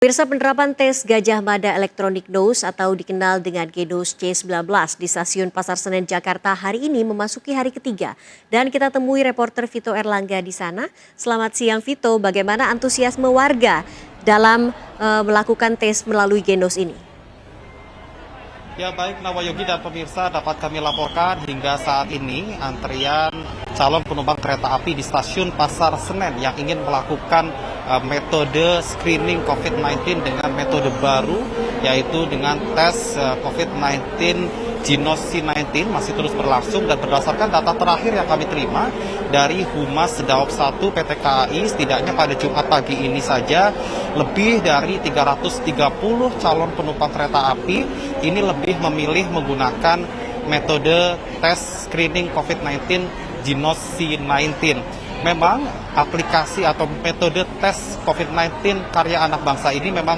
Pemirsa, penerapan tes Gajah Mada Electronic Nose atau dikenal dengan G-Nose C19 di Stasiun Pasar Senen, Jakarta hari ini memasuki hari ketiga. Dan kita temui reporter Vito Erlangga di sana. Selamat siang Vito, bagaimana antusiasme warga dalam melakukan tes melalui G-Nose ini? Ya baik Nawayogi dan pemirsa, dapat kami laporkan hingga saat ini antrian calon penumpang kereta api di stasiun Pasar Senen yang ingin melakukan metode screening COVID-19 dengan metode baru, yaitu dengan tes COVID-19 G-Nose C19 masih terus berlangsung. Dan berdasarkan data terakhir yang kami terima dari Humas Daop 1 PT KAI, setidaknya pada Jumat pagi ini saja lebih dari 330 calon penumpang kereta api ini lebih memilih menggunakan metode tes screening COVID-19 G-Nose C19. Memang aplikasi atau metode tes COVID-19 karya anak bangsa ini memang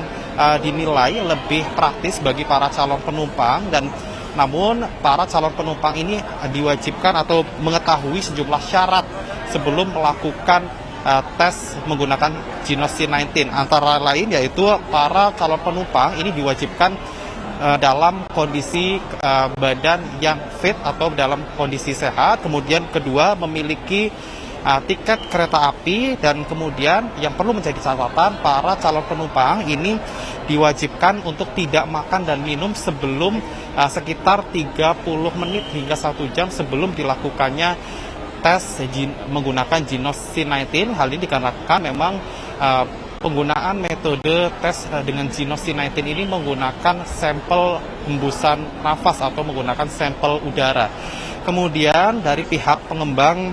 dinilai lebih praktis bagi para calon penumpang, dan namun para calon penumpang ini diwajibkan atau mengetahui sejumlah syarat sebelum melakukan tes menggunakan G-Nose C19. Antara lain yaitu para calon penumpang ini diwajibkan dalam kondisi badan yang fit atau dalam kondisi sehat. Kemudian kedua, memiliki tiket kereta api, dan kemudian yang perlu menjadi catatan, para calon penumpang ini diwajibkan untuk tidak makan dan minum sebelum sekitar 30 menit hingga 1 jam sebelum dilakukannya tes menggunakan G-Nose C19. Hal ini dikarenakan memang penggunaan metode tes dengan G-Nose C19 ini menggunakan sampel hembusan nafas atau menggunakan sampel udara. Kemudian dari pihak pengembang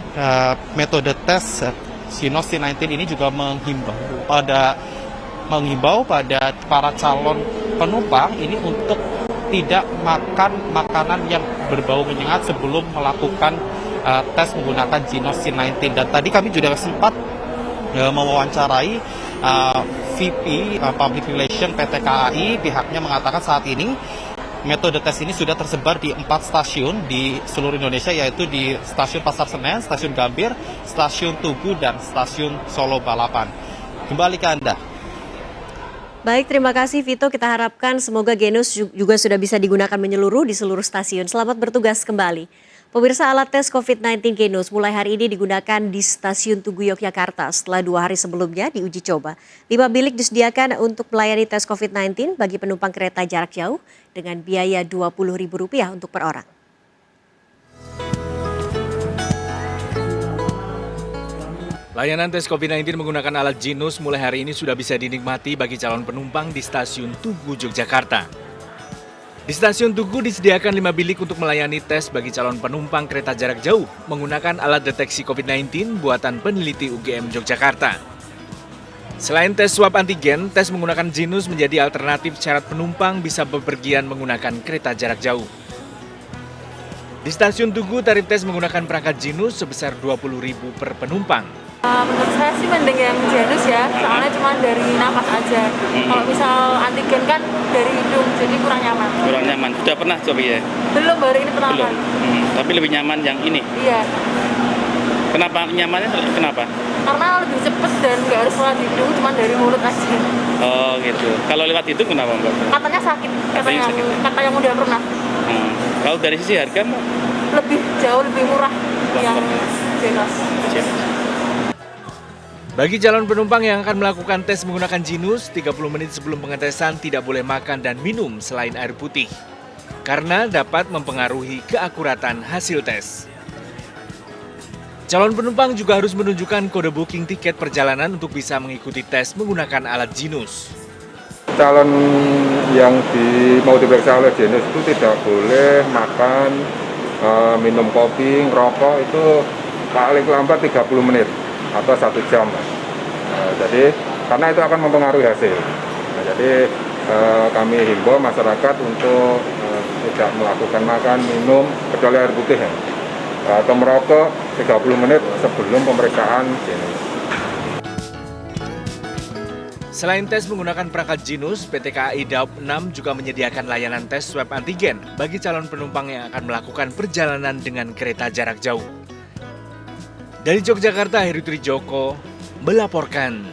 metode tes G-Nose C19 ini juga menghimbau pada para calon penumpang ini untuk tidak makan makanan yang berbau menyengat sebelum melakukan tes menggunakan G-Nose C19. Dan tadi kami juga sempat mewawancarai VP Public Relation PT KAI. Pihaknya mengatakan saat ini metode tes ini sudah tersebar di 4 stasiun di seluruh Indonesia, yaitu di Stasiun Pasar Senen, Stasiun Gambir, Stasiun Tugu, dan Stasiun Solo Balapan. Kembali ke Anda. Baik, terima kasih Vito. Kita harapkan semoga G-Nose juga sudah bisa digunakan menyeluruh di seluruh stasiun. Selamat bertugas kembali. Pemirsa, alat tes COVID-19 G-Nose mulai hari ini digunakan di Stasiun Tugu Yogyakarta setelah 2 hari sebelumnya diuji coba. 5 bilik disediakan untuk melayani tes COVID-19 bagi penumpang kereta jarak jauh dengan biaya Rp20.000 untuk per orang. Layanan tes COVID-19 menggunakan alat G-Nose mulai hari ini sudah bisa dinikmati bagi calon penumpang di Stasiun Tugu Yogyakarta. Di Stasiun Tugu disediakan 5 bilik untuk melayani tes bagi calon penumpang kereta jarak jauh menggunakan alat deteksi COVID-19 buatan peneliti UGM Yogyakarta. Selain tes swab antigen, tes menggunakan G-Nose menjadi alternatif syarat penumpang bisa bepergian menggunakan kereta jarak jauh. Di Stasiun Tugu, tarif tes menggunakan perangkat G-Nose sebesar Rp20.000 per penumpang. Menurut saya sih mending yang G-Nose ya, soalnya cuma dari nafas aja. Kalau misal antigen kan dari hidung, jadi kurang nyaman. Kurang nyaman. Sudah pernah coba ya? Belum, baru ini pertama Belum. kali. Tapi lebih nyaman yang ini. Iya, Kenapa nyamannya? Kenapa? karena lebih cepet dan nggak harus lewat hidung, cuma dari mulut aja. Oh gitu. Kalau lewat itu kenapa Mbak? Katanya sakit, Katanya sakit. kata yang udah pernah. Kalau dari sisi harga Mbak? Lebih jauh lebih murah yang G-Nose. Bagi calon penumpang yang akan melakukan tes menggunakan G-Nose, 30 menit sebelum pengetesan tidak boleh makan dan minum selain air putih, karena dapat mempengaruhi keakuratan hasil tes. Calon penumpang juga harus menunjukkan kode booking tiket perjalanan untuk bisa mengikuti tes menggunakan alat G-Nose. Calon yang mau diperiksa oleh G-Nose itu tidak boleh makan, minum kopi, ngerokok itu paling lambat 30 menit atau 1 jam. Jadi karena itu akan mempengaruhi hasil. Jadi kami himbau masyarakat untuk tidak melakukan makan, minum kecuali air putih ya, atau merokok 30 menit sebelum pemeriksaan G-Nose. Selain tes menggunakan perangkat G-Nose, PT KAI Daop 6 juga menyediakan layanan tes swab antigen bagi calon penumpang yang akan melakukan perjalanan dengan kereta jarak jauh. Dari Yogyakarta, Heru Trijoko melaporkan.